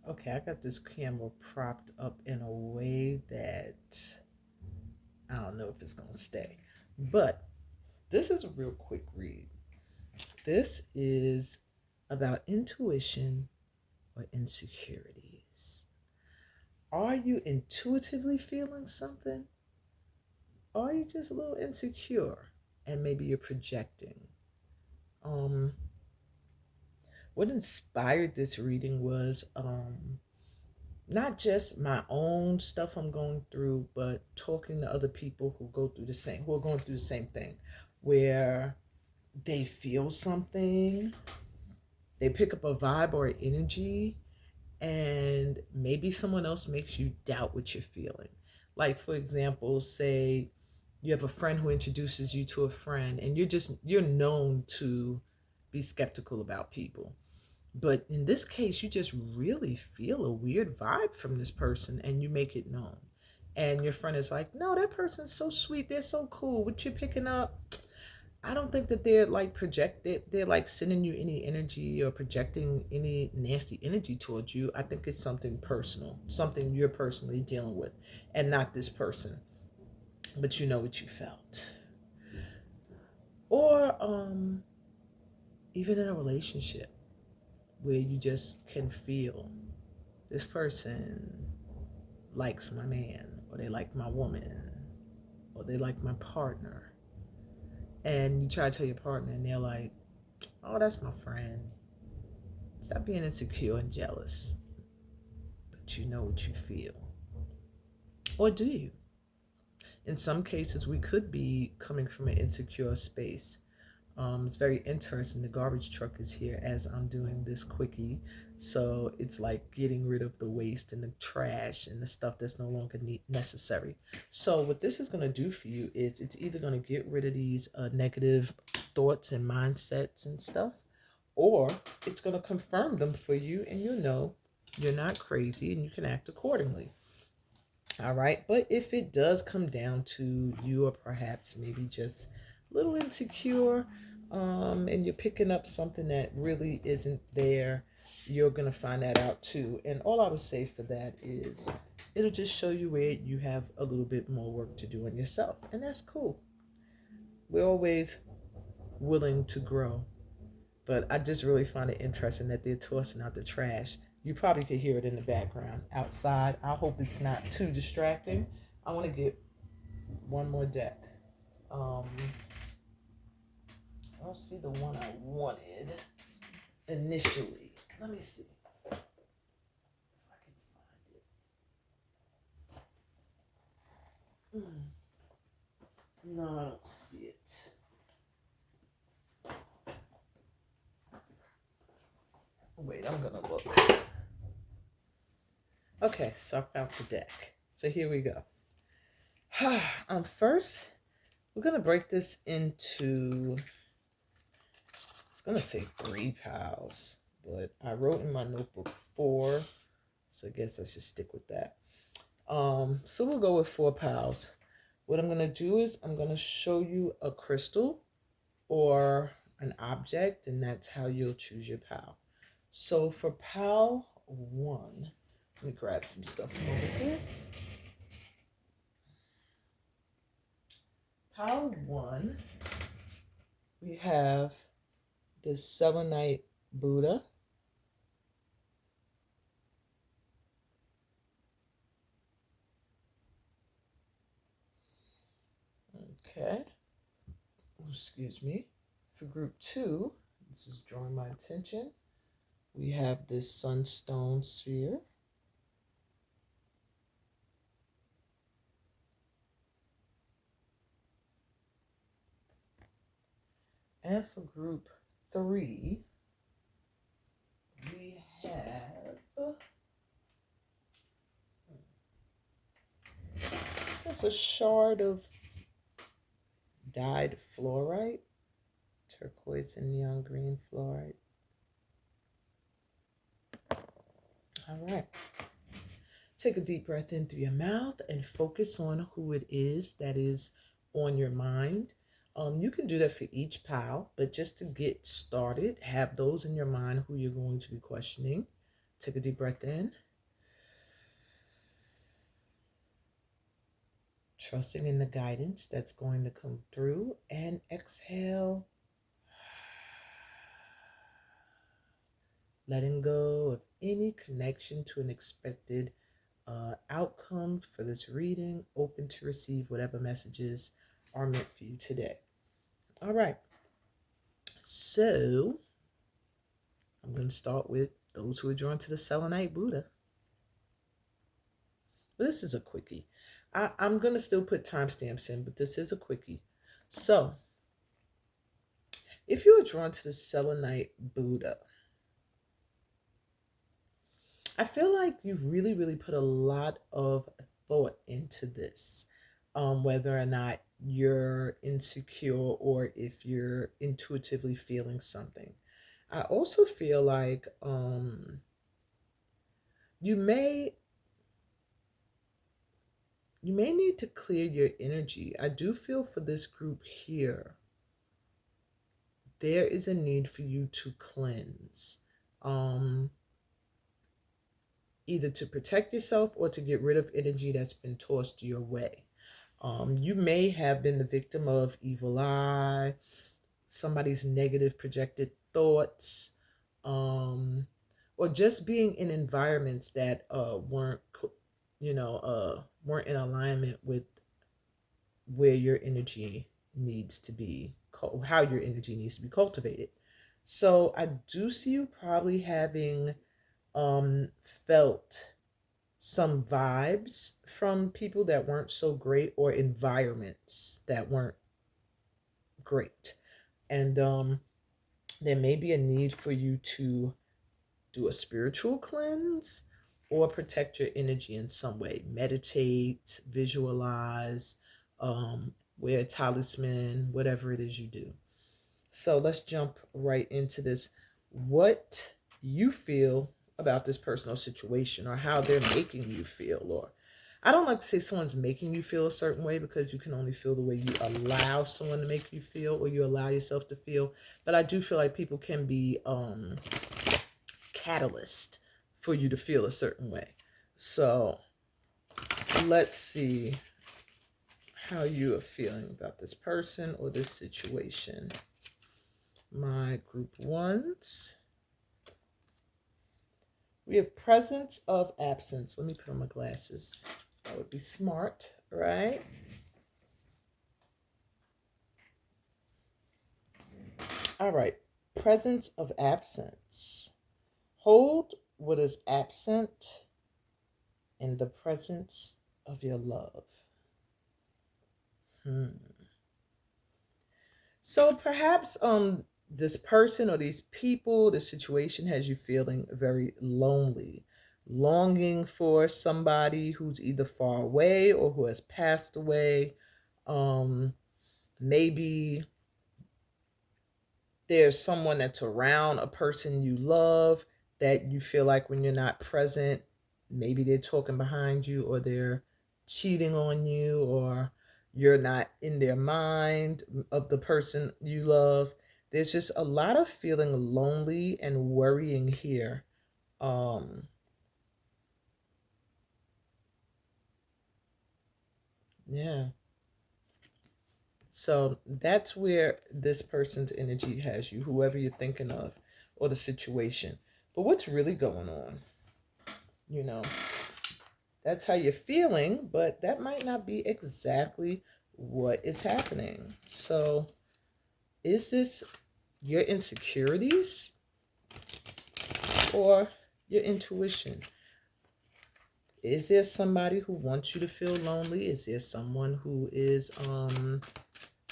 Okay, I got this camera propped up in a way that I don't know if it's going to stay. But this is a real quick read. This is about intuition or insecurities. Are you intuitively feeling something? Or are you just a little insecure and maybe you're projecting? Um, what inspired this reading was not just my own stuff I'm going through, but talking to other people who are going through the same thing, where they feel something, they pick up a vibe or an energy, and maybe someone else makes you doubt what you're feeling. Like, for example, say you have a friend who introduces you to a friend, and you're known to be skeptical about people. But in this case, you just really feel a weird vibe from this person and you make it known. And your friend is like, no, that person's so sweet. They're so cool. What you're picking up, I don't think that they're like projected. They're like sending you any energy or projecting any nasty energy towards you. I think it's something personal, something you're personally dealing with, and not this person. But you know what you felt. Or even in a relationship where you just can feel this person likes my man, or they like my woman, or they like my partner. And you try to tell your partner, and they're like, oh, that's my friend. Stop being insecure and jealous. But you know what you feel. Or do you? In some cases, we could be coming from an insecure space. It's very interesting. The garbage truck is here as I'm doing this quickie. So it's like getting rid of the waste and the trash and the stuff that's no longer necessary. So what this is going to do for you is it's either going to get rid of these negative thoughts and mindsets and stuff, or it's going to confirm them for you, and you know you're not crazy and you can act accordingly. All right. But if it does come down to you, or perhaps maybe just a little insecure, and you're picking up something that really isn't there, you're going to find that out too. And all I would say for that is it'll just show you where you have a little bit more work to do on yourself. And that's cool. We're always willing to grow. But I just really find it interesting that they're tossing out the trash. You probably could hear it in the background outside. I hope it's not too distracting. I want to get one more deck. Um, I don't see the one I wanted initially. Let me see if I can find it. No, I don't see it. Wait, I'm gonna look. Okay, so I found the deck. So here we go. First, we're gonna break this into, I was gonna say 3 piles, but I wrote in my notebook 4, so I guess I should stick with that. So we'll go with 4 piles. What I'm gonna do is I'm gonna show you a crystal or an object, and that's how you'll choose your pile. So for pile 1, let me grab some stuff over here. Pile 1, we have the selenite Buddha. Okay. Excuse me. For group 2, this is drawing my attention. We have this sunstone sphere. And for group 3, we have, that's a shard of dyed fluorite, turquoise and neon green fluorite. All right. Take a deep breath in through your mouth and focus on who it is that is on your mind. You can do that for each pile, but just to get started, have those in your mind who you're going to be questioning Take a deep breath in. Trusting in the guidance that's going to come through, and exhale. Letting go of any connection to an expected outcome for this reading, open to receive whatever messages are meant for you today. All right. So I'm going to start with those who are drawn to the Selenite Buddha. This is a quickie. I'm going to still put timestamps in, but this is a quickie. So if you are drawn to the Selenite Buddha, I feel like you've really, really put a lot of thought into this, whether or not you're insecure or if you're intuitively feeling something. I also feel like you may need to clear your energy. I do feel for this group here, there is a need for you to cleanse. Either to protect yourself or to get rid of energy that's been tossed your way. You may have been the victim of evil eye, somebody's negative projected thoughts, or just being in environments that weren't in alignment with where your energy needs to be, how your energy needs to be cultivated. So I do see you probably having felt some vibes from people that weren't so great or environments that weren't great. And there may be a need for you to do a spiritual cleanse or protect your energy in some way. Meditate, visualize, wear a talisman, whatever it is you do. So let's jump right into this. What you feel about this personal situation, or how they're making you feel. Or I don't like to say someone's making you feel a certain way, because you can only feel the way you allow someone to make you feel, or you allow yourself to feel. But I do feel like people can be catalyst for you to feel a certain way. So let's see how you are feeling about this person or this situation. My group ones. We have presence of absence. Let me put on my glasses. That would be smart, right? All right. Presence of absence. Hold what is absent in the presence of your love. So perhaps this person or these people, the situation has you feeling very lonely, longing for somebody who's either far away or who has passed away. Maybe there's someone that's around a person you love that you feel like when you're not present, maybe they're talking behind you, or they're cheating on you, or you're not in their mind of the person you love. There's just a lot of feeling lonely and worrying here. Yeah. So that's where this person's energy has you, whoever you're thinking of, or the situation. But what's really going on? That's how you're feeling, but that might not be exactly what is happening. So is this your insecurities or your intuition? Is there somebody who wants you to feel lonely? Is there someone who is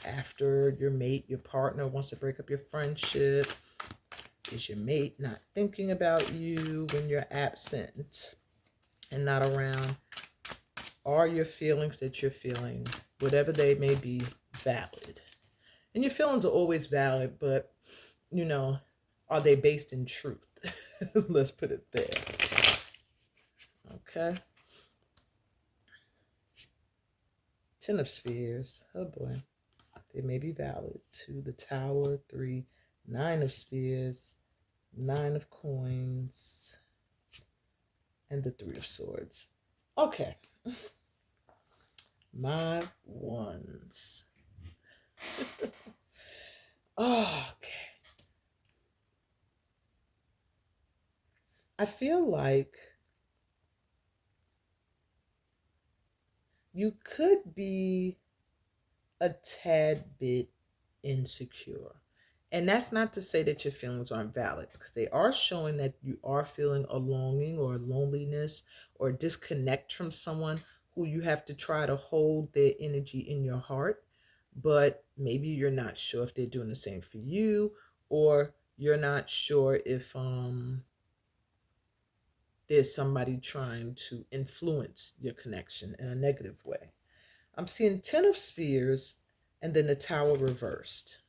after your mate, your partner wants to break up your friendship? Is your mate not thinking about you when you're absent and not around? Are your feelings that you're feeling, whatever they may be, valid? And your feelings are always valid, but, are they based in truth? Let's put it there. Okay. Ten of Spheres. Oh boy. They may be valid. 2, the Tower. 3, 9 of Spears. 9 of Coins. and the Three of Swords. Okay. My ones. Okay. I feel like you could be a tad bit insecure. And that's not to say that your feelings aren't valid, because they are showing that you are feeling a longing or a loneliness or disconnect from someone who you have to try to hold their energy in your heart. But maybe you're not sure if they're doing the same for you, or you're not sure if there's somebody trying to influence your connection in a negative way. I'm seeing 10 of Spears and then the Tower reversed.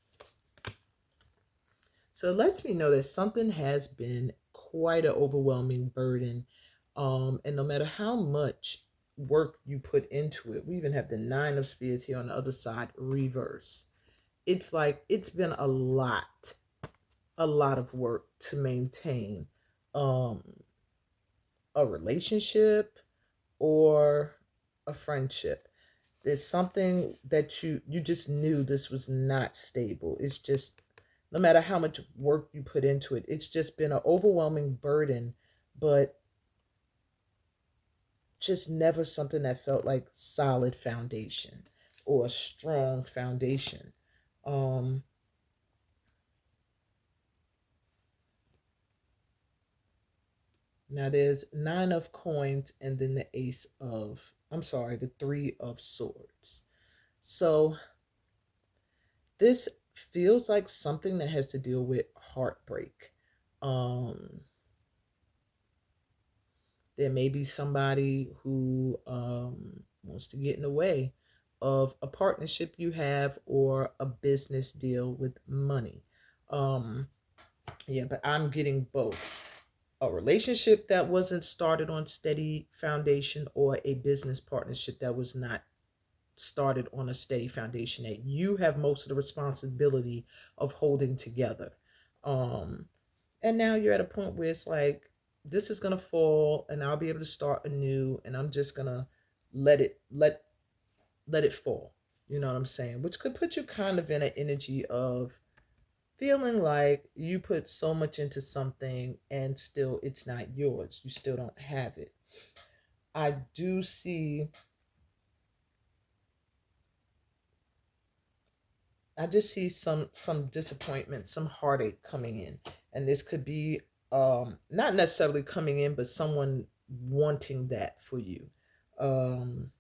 So it lets me know that something has been quite an overwhelming burden. And no matter how much work you put into it, we even have the 9 of Spears here on the other side, reverse. It's like it's been a lot of work to maintain um, a relationship or a friendship. There's something that you just knew this was not stable. It's just, no matter how much work you put into it, it's just been an overwhelming burden, but just never something that felt like solid foundation or a strong foundation. Um, Now there's 9 of coins and then the 3 of swords. So this feels like something that has to deal with heartbreak. There may be somebody who wants to get in the way of a partnership you have or a business deal with money. But I'm getting both. A relationship that wasn't started on steady foundation, or a business partnership that was not started on a steady foundation that you have most of the responsibility of holding together. And now you're at a point where it's like, this is gonna fall and I'll be able to start anew, and I'm just gonna let it fall. You know what I'm saying? Which could put you kind of in an energy of feeling like you put so much into something and still it's not yours. You still don't have it. I do see I just see some disappointment, some heartache coming in. And this could be not necessarily coming in, but someone wanting that for you. Um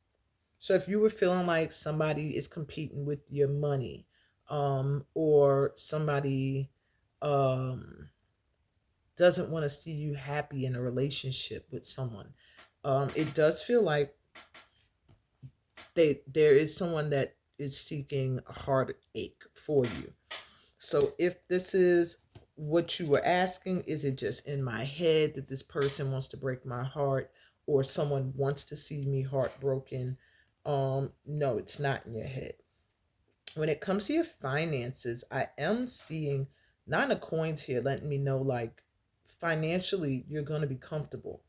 so if you were feeling like somebody is competing with your money, or somebody um doesn't want to see you happy in a relationship with someone, it does feel like there is someone that is seeking a heartache for you. So if this is what you were asking, is it just in my head that this person wants to break my heart, or someone wants to see me heartbroken? No, it's not in your head. When it comes to your finances, I am seeing 9 of coins here, letting me know like financially you're going to be comfortable.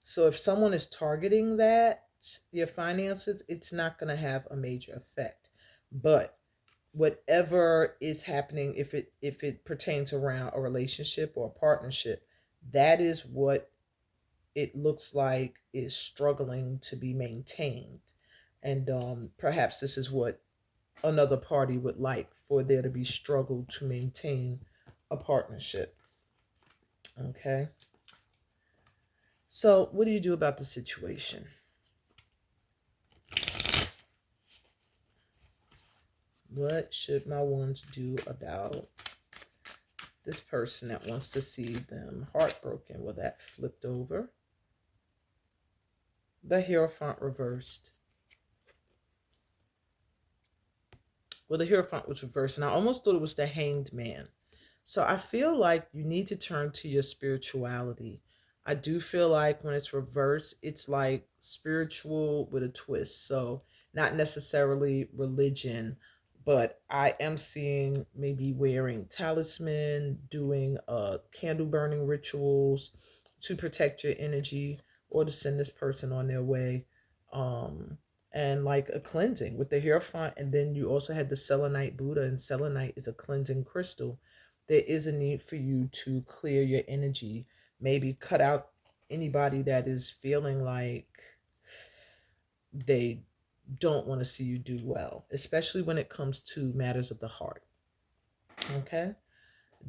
So if someone is targeting that, your finances, it's not going to have a major effect. But whatever is happening, if it pertains around a relationship or a partnership, that is what it looks like is struggling to be maintained. And perhaps this is what another party would like, for there to be struggle to maintain a partnership. Okay. So what do you do about the situation? What should my ones do about this person that wants to see them heartbroken? Well, that flipped over. The Hierophant reversed. Well, the Hierophant was reversed, and I almost thought it was the Hanged Man. So I feel like you need to turn to your spirituality. I do feel like when it's reversed, it's like spiritual with a twist. So not necessarily religion, but I am seeing maybe wearing talisman, doing candle burning rituals to protect your energy, or to send this person on their way. And like a cleansing with the Hierophant. And then you also had the selenite Buddha, and selenite is a cleansing crystal. There is a need for you to clear your energy, maybe cut out anybody that is feeling like they don't want to see you do well, especially when it comes to matters of the heart. Okay,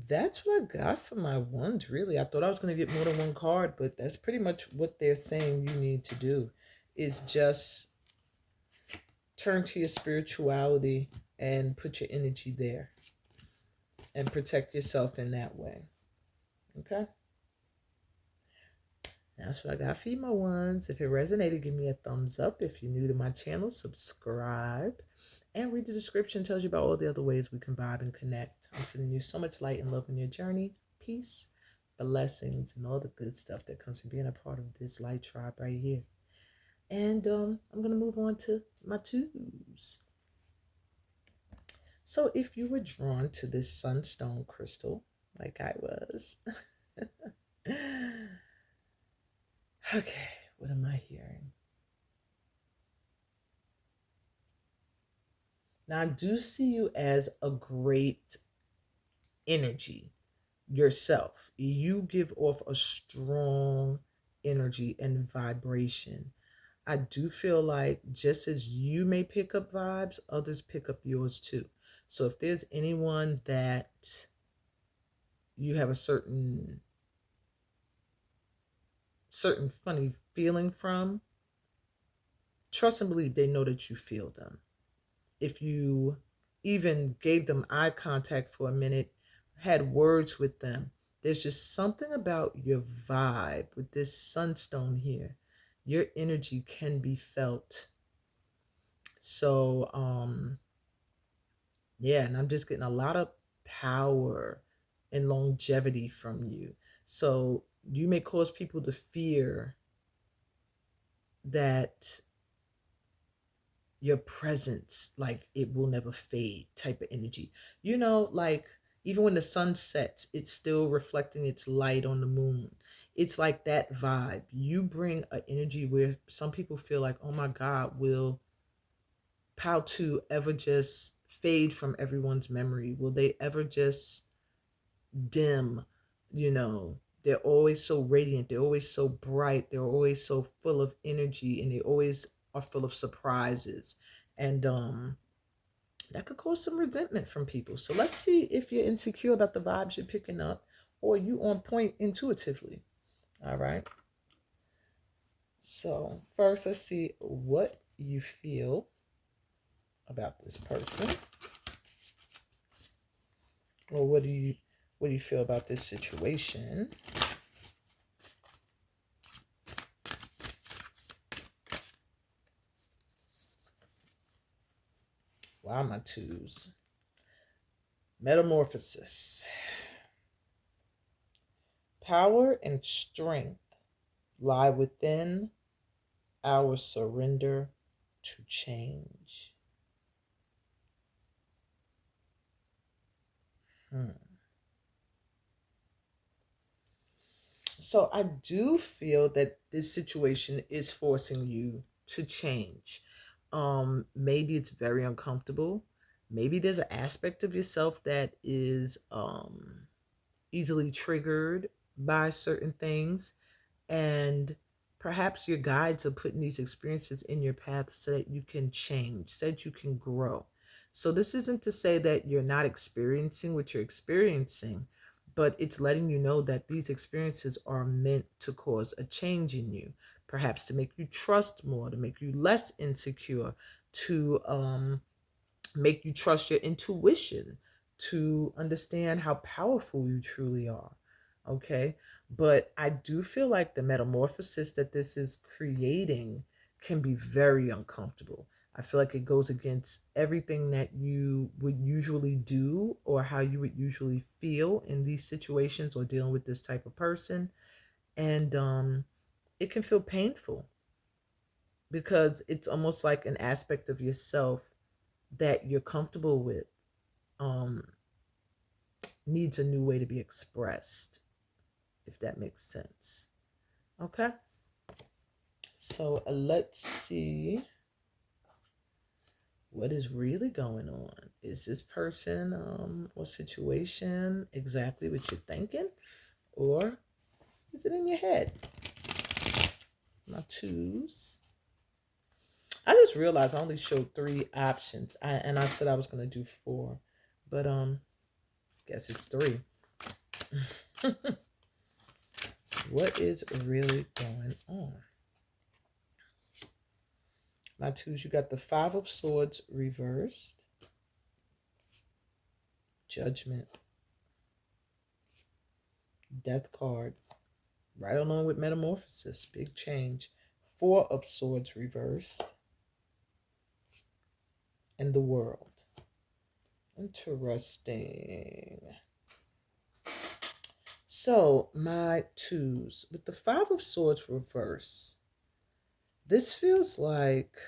that's what I got for my ones, really. I thought I was going to get more than one card, but that's pretty much what they're saying you need to do, is just turn to your spirituality and put your energy there and protect yourself in that way. Okay? That's what I got for you, my ones. If it resonated, give me a thumbs up. If you're new to my channel, subscribe. And read the description. It tells you about all the other ways we can vibe and connect. I'm sending you so much light and love in your journey. Peace, blessings, and all the good stuff that comes from being a part of this light tribe right here. And I'm going to move on to my twos. So if you were drawn to this sunstone crystal, like I was, okay, what am I hearing? Now, I do see you as a great energy yourself. You give off a strong energy and vibration. I do feel like just as you may pick up vibes, others pick up yours too. So if there's anyone that you have a certain funny feeling from, trust and believe they know that you feel them. If you even gave them eye contact for a minute, had words with them, there's just something about your vibe with this sunstone here. Your energy can be felt. So, yeah, and I'm just getting a lot of power and longevity from you. So you may cause people to fear that your presence, like it will never fade type of energy. You know, like even when the sun sets, it's still reflecting its light on the moon. It's like that vibe. You bring an energy where some people feel like, oh my God, will Pao ever just fade from everyone's memory? Will they ever just dim? You know, they're always so radiant, they're always so bright, they're always so full of energy, and they always are full of surprises. And that could cause some resentment from people. So let's see if you're insecure about the vibes you're picking up, or you on point intuitively. All right. So first, let's see what you feel about this person, or what do you feel about this situation? Wow, my twos. Metamorphosis. Power and strength lie within our surrender to change. So I do feel that this situation is forcing you to change. Maybe it's very uncomfortable. Maybe there's an aspect of yourself that is easily triggered by certain things, and perhaps your guides are putting these experiences in your path so that you can change, so that you can grow. So this isn't to say that you're not experiencing what you're experiencing, but it's letting you know that these experiences are meant to cause a change in you, perhaps to make you trust more, to make you less insecure, to make you trust your intuition, to understand how powerful you truly are. Okay. But I do feel like the metamorphosis that this is creating can be very uncomfortable. I feel like it goes against everything that you would usually do or how you would usually feel in these situations or dealing with this type of person. And it can feel painful because it's almost like an aspect of yourself that you're comfortable with um, needs a new way to be expressed, if that makes sense. Okay. So let's see what is really going on. Is this person or situation exactly what you're thinking? Or is it in your head? My twos. I just realized I only showed 3 options. And I said I was gonna do 4. But guess it's 3. What is really going on? My twos, you got the 5 of Swords reversed. Judgment. Death card. Right along with Metamorphosis. Big change. 4 of Swords reversed. And the World. Interesting. So, my twos. With the 5 of Swords reverse, this feels like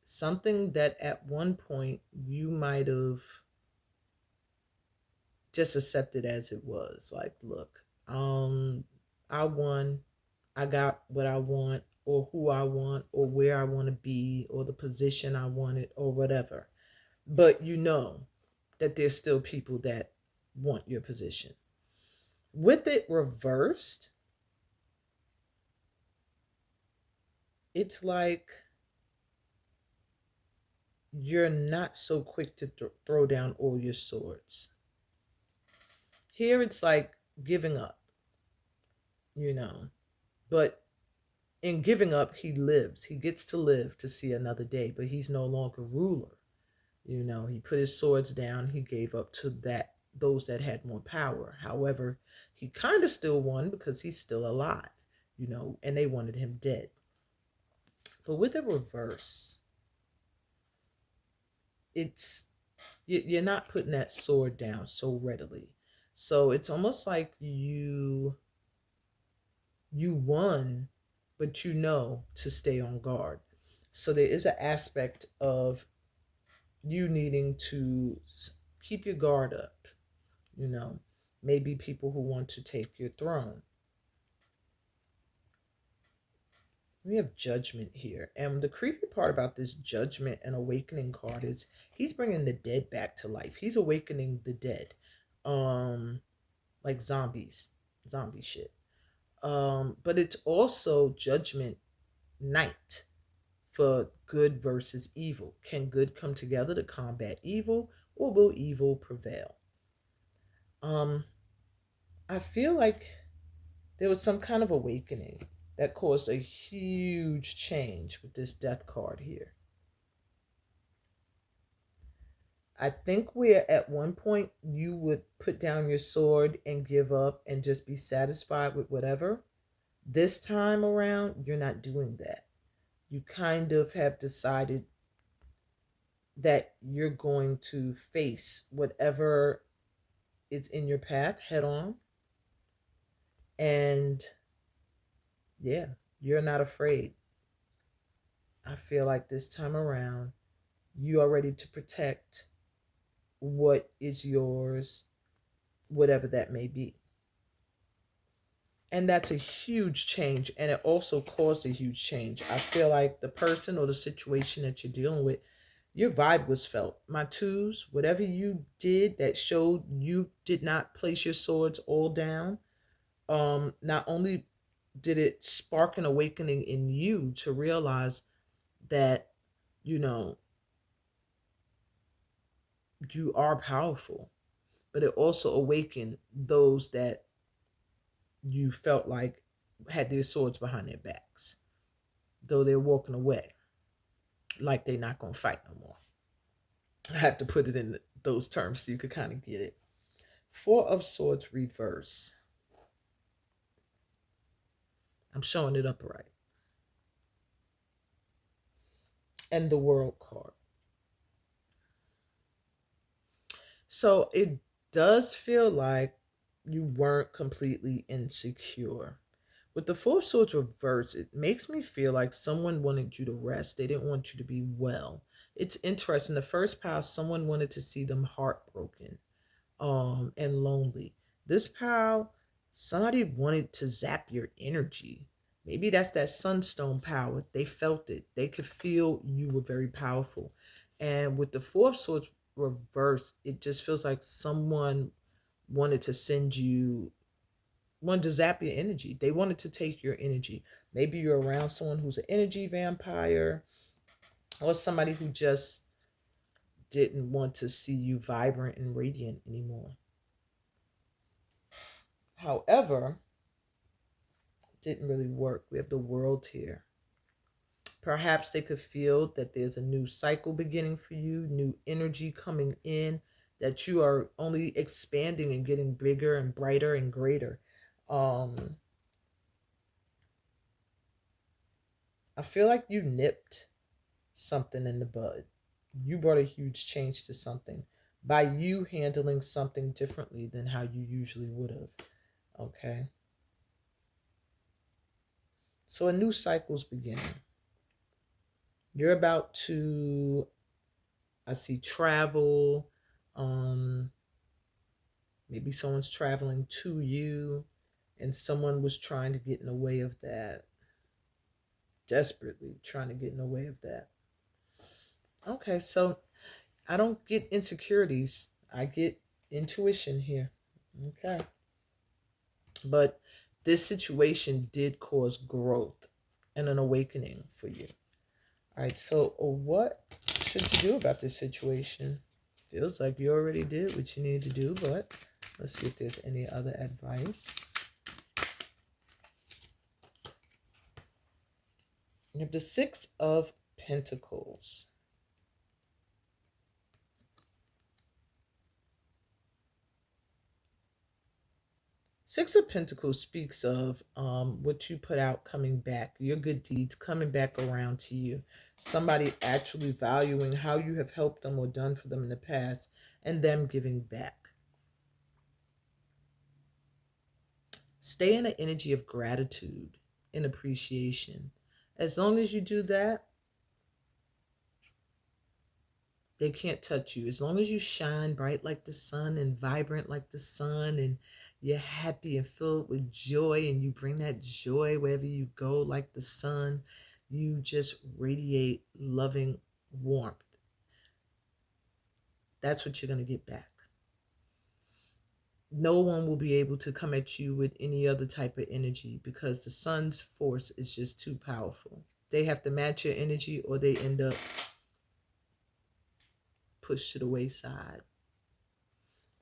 something that at one point you might have just accepted as it was. Like, look, I won, I got what I want, or who I want, or where I want to be, or the position I wanted, or whatever. But you know that there's still people that want your position. With it reversed, it's like you're not so quick to throw down all your swords. Here it's like giving up, you know. But in giving up, he lives. He gets to live to see another day, but he's no longer ruler. You know, he put his swords down. He gave up to those that had more power. However, he kind of still won because he's still alive, you know, and they wanted him dead. But with the reverse, you're not putting that sword down so readily. So it's almost like you won, but you know to stay on guard. So there is an aspect of you needing to keep your guard up, you know, maybe people who want to take your throne. We have Judgment here. And the creepy part about this Judgment and Awakening card is he's bringing the dead back to life. He's awakening the dead. Like zombies. Zombie shit. But it's also Judgment Night for good versus evil. Can good come together to combat evil, or will evil prevail? I feel like there was some kind of awakening that caused a huge change with this Death card here. I think where at one point you would put down your sword and give up and just be satisfied with whatever, this time around, you're not doing that. You kind of have decided that you're going to face whatever is in your path head on. And yeah, you're not afraid. I feel like this time around, you are ready to protect what is yours, whatever that may be. And that's a huge change. And it also caused a huge change. I feel like the person or the situation that you're dealing with, your vibe was felt. My twos, whatever you did that showed you did not place your swords all down, not only did it spark an awakening in you to realize that, you know, you are powerful, but it also awakened those that you felt like had their swords behind their backs, though they're walking away like they're not going to fight no more. I have to put it in those terms so you could kind of get it. 4 of Swords reverse. I'm showing it upright. And the World card. So it does feel like you weren't completely insecure. With the 4 of Swords reverse, it makes me feel like someone wanted you to rest. They didn't want you to be well. It's interesting. The first pile, someone wanted to see them heartbroken, and lonely. This pile, somebody wanted to zap your energy. Maybe that's that sunstone power. They felt it. They could feel you were very powerful. And with the Four of Swords reversed, it just feels like someone wanted to send you, wanted to zap your energy. They wanted to take your energy. Maybe you're around someone who's an energy vampire, or somebody who just didn't want to see you vibrant and radiant anymore. However, it didn't really work. We have the World here. Perhaps they could feel that there's a new cycle beginning for you, new energy coming in, that you are only expanding and getting bigger and brighter and greater. I feel like you nipped something in the bud. You brought a huge change to something by you handling something differently than how you usually would have. Okay. So a new cycle's beginning. You're about to, I see, travel. Maybe someone's traveling to you, and someone was trying to get in the way of that. Desperately trying to get in the way of that. Okay, so I don't get insecurities. I get intuition here. Okay. But this situation did cause growth and an awakening for you. All right, so what should you do about this situation? Feels like you already did what you need to do, but let's see if there's any other advice. You have the Six of Pentacles. Six of Pentacles speaks of what you put out coming back, your good deeds coming back around to you. Somebody actually valuing how you have helped them or done for them in the past, and them giving back. Stay in an energy of gratitude and appreciation. As long as you do that, they can't touch you. As long as you shine bright like the sun and vibrant like the sun, and you're happy and filled with joy, and you bring that joy wherever you go like the sun, you just radiate loving warmth. That's what you're going to get back. No one will be able to come at you with any other type of energy, because the sun's force is just too powerful. They have to match your energy, or they end up pushed to the wayside.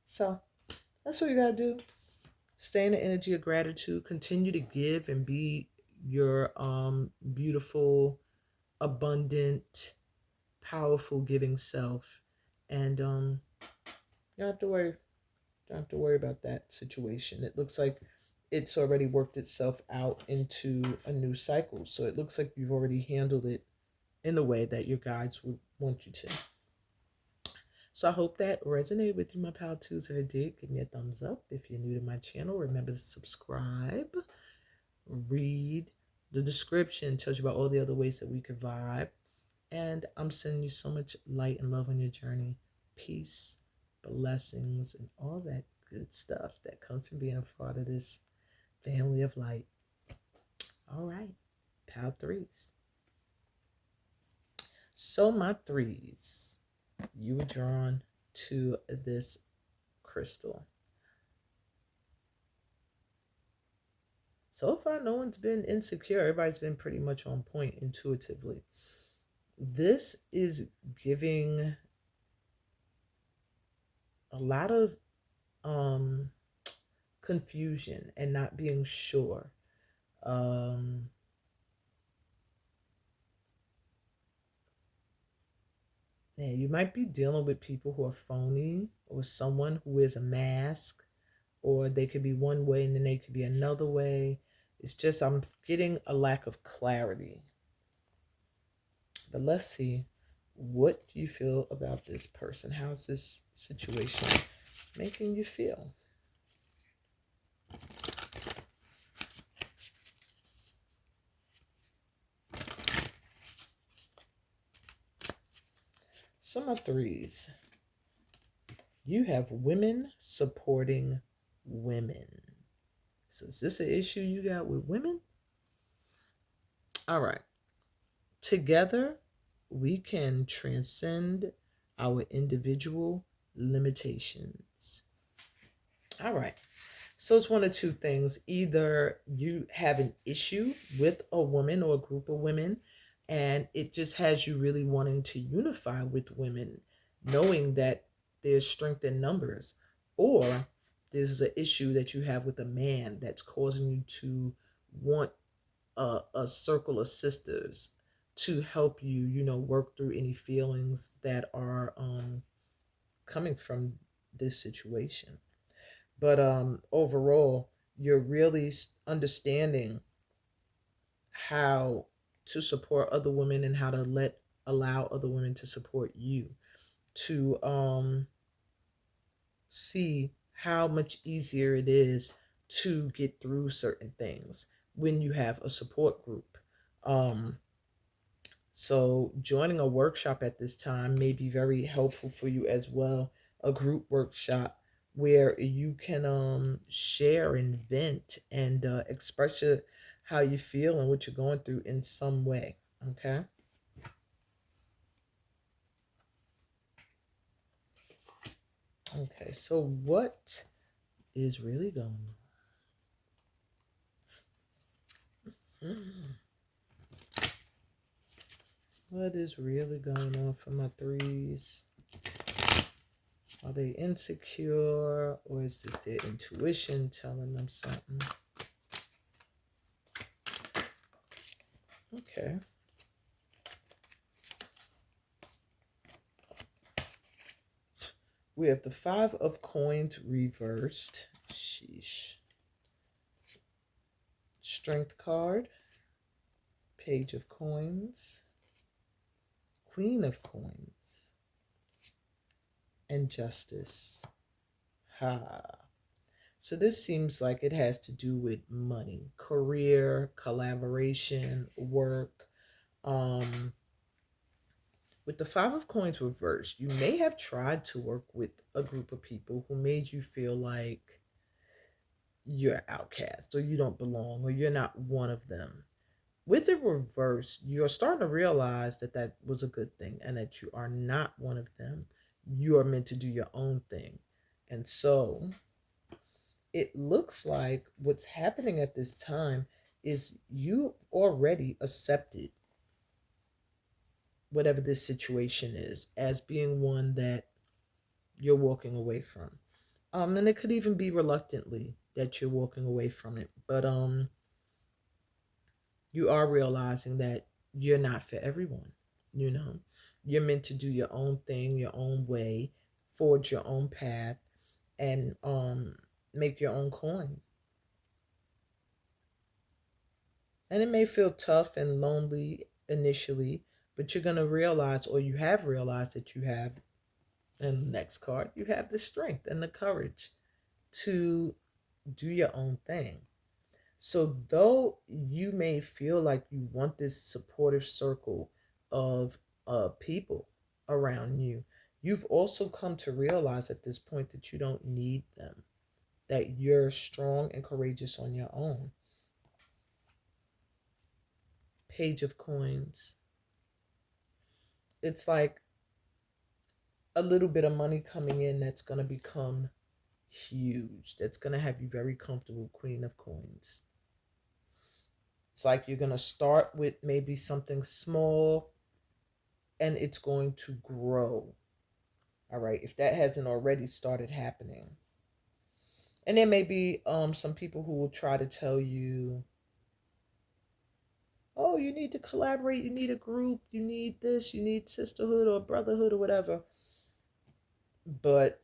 So that's what you got to do. Stay in the energy of gratitude. Continue to give and be your beautiful, abundant, powerful giving self. And you don't have to worry. Don't have to worry about that situation. It looks like it's already worked itself out into a new cycle. So it looks like you've already handled it in the way that your guides would want you to. So I hope that resonated with you, my pal twos. If it did, give me a thumbs up. If you're new to my channel, remember to subscribe. Read the description. Tells you about all the other ways that we could vibe. And I'm sending you so much light and love on your journey. Peace, blessings, and all that good stuff that comes from being a part of this family of light. All right, pal threes. So my threes, you were drawn to this crystal. So far, no one's been insecure. Everybody's been pretty much on point intuitively. This is giving a lot of confusion and not being sure. Yeah, you might be dealing with people who are phony, or someone who wears a mask, or they could be one way and then they could be another way. It's just I'm getting a lack of clarity. But let's see, what do you feel about this person? How's this situation making you feel? So my threes, you have women supporting women. So is this an issue you got with women? All right. Together, we can transcend our individual limitations. All right. So it's one of two things. Either you have an issue with a woman or a group of women, and it just has you really wanting to unify with women, knowing that there's strength in numbers, or there's an issue that you have with a man that's causing you to want a circle of sisters to help you, work through any feelings that are coming from this situation. But overall, you're really understanding how to support other women and how to allow other women to support you, to see how much easier it is to get through certain things when you have a support group. So joining a workshop at this time may be very helpful for you as well. A group workshop where you can share and vent and express how you feel and what you're going through in some way. Okay. Okay. So what is really going on? What is really going on for my threes? Are they insecure, or is this their intuition telling them something? Okay. We have the Five of Coins reversed. Sheesh. Strength card. Page of Coins. Queen of Coins. And Justice. Ha. So this seems like it has to do with money, career, collaboration, work. With the Five of Coins reversed, you may have tried to work with a group of people who made you feel like you're outcast or you don't belong or you're not one of them. With the reverse, you're starting to realize that that was a good thing and that you are not one of them. You are meant to do your own thing. And so it looks like what's happening at this time is you already accepted whatever this situation is as being one that you're walking away from. And it could even be reluctantly that you're walking away from it. But you are realizing that you're not for everyone. You're meant to do your own thing, your own way, forge your own path, and make your own coin. And it may feel tough and lonely initially, but you're going to realize, or you have realized that you have, and the next card, you have the strength and the courage to do your own thing. So though you may feel like you want this supportive circle of people around you, you've also come to realize at this point that you don't need them, that you're strong and courageous on your own. Page of Coins. It's like a little bit of money coming in that's going to become huge. That's going to have you very comfortable, Queen of Coins. It's like you're going to start with maybe something small and it's going to grow. All right, if that hasn't already started happening. And there may be some people who will try to tell you, oh, you need to collaborate, you need a group, you need this, you need sisterhood or brotherhood or whatever. But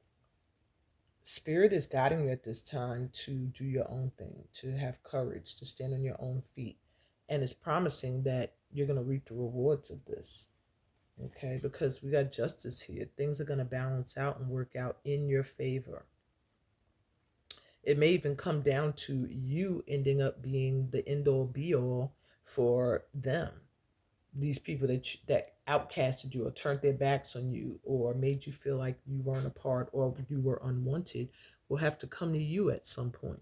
Spirit is guiding you at this time to do your own thing, to have courage, to stand on your own feet. And it's promising that you're going to reap the rewards of this. Okay, because we got justice here. Things are going to balance out and work out in your favor. It may even come down to you ending up being the end all be all for them. these people that outcasted you or turned their backs on you or made you feel like you weren't a part or you were unwanted will have to come to you at some point.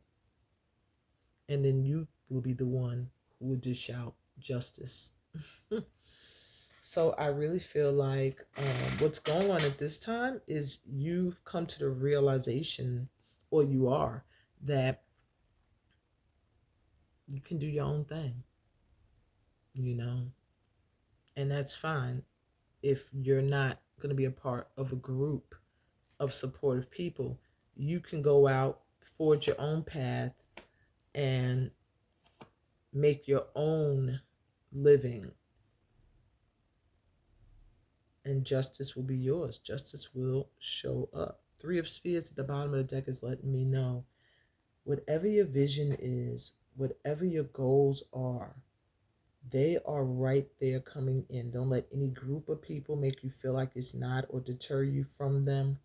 And then you will be the one who will dish out justice. So I really feel like what's going on at this time is you've come to the realization, or you are, that you can do your own thing, you know, and that's fine if you're not going to be a part of a group of supportive people. You can go out, forge your own path, and make your own living, and justice will be yours. Justice will show up. Three of Spears at the bottom of the deck is letting me know whatever your vision is, whatever your goals are, they are right there coming in. Don't let any group of people make you feel like it's not or deter you from them.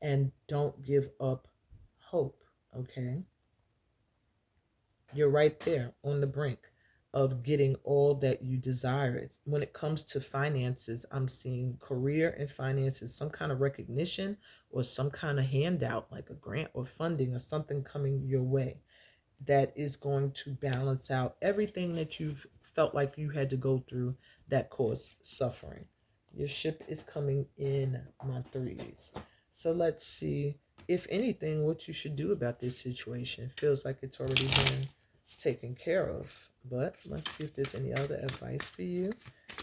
And don't give up hope, okay? You're right there on the brink of getting all that you desire. When it comes to finances, I'm seeing career and finances, some kind of recognition or some kind of handout, like a grant or funding or something coming your way that is going to balance out everything that you've felt like you had to go through that caused suffering. Your ship is coming in, my threes. So let's see, if anything, what you should do about this situation. It feels like it's already been taken care of. But let's see if there's any other advice for you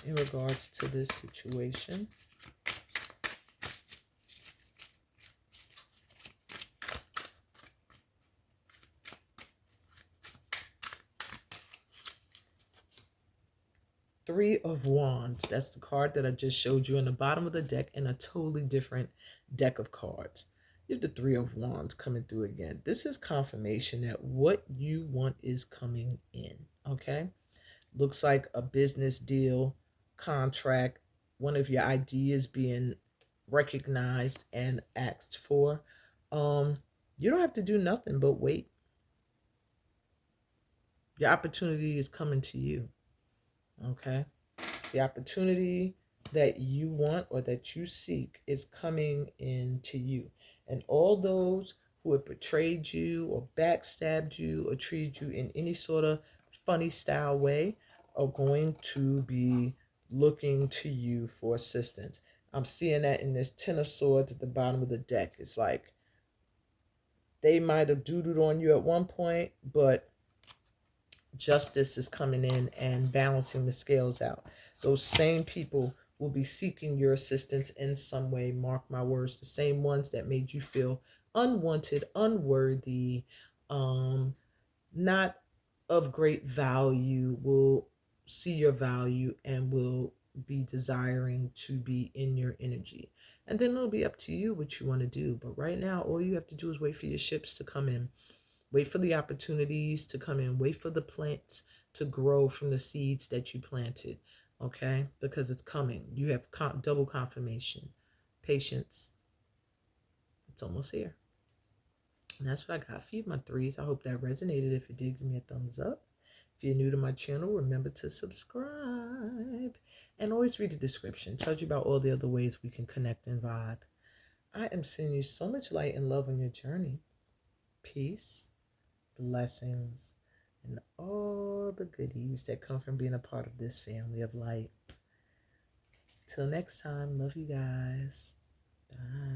in regards to this situation. Three of Wands. That's the card that I just showed you in the bottom of the deck in a totally different deck of cards. You have the Three of Wands coming through again. This is confirmation that what you want is coming in, okay? Looks like a business deal, contract, one of your ideas being recognized and asked for. You don't have to do nothing but wait. Your opportunity is coming to you, okay? The opportunity that you want or that you seek is coming into you. And all those who have betrayed you or backstabbed you or treated you in any sort of funny style way are going to be looking to you for assistance. I'm seeing that in this Ten of Swords at the bottom of the deck. It's like they might have doodled on you at one point, but justice is coming in and balancing the scales out. Those same people will be seeking your assistance in some way. Mark my words, the same ones that made you feel unwanted, unworthy, not of great value will see your value and will be desiring to be in your energy. And then it'll be up to you what you want to do. But right now, all you have to do is wait for your ships to come in. Wait for the opportunities to come in. Wait for the plants to grow from the seeds that you planted, okay? Because it's coming. You have double confirmation. Patience. It's almost here. And that's what I got for you, my threes. I hope that resonated. If it did, give me a thumbs up. If you're new to my channel, remember to subscribe. And always read the description. It tells you about all the other ways we can connect and vibe. I am sending you so much light and love on your journey. Peace, blessings, and all the goodies that come from being a part of this family of light. Till next time, love you guys. Bye.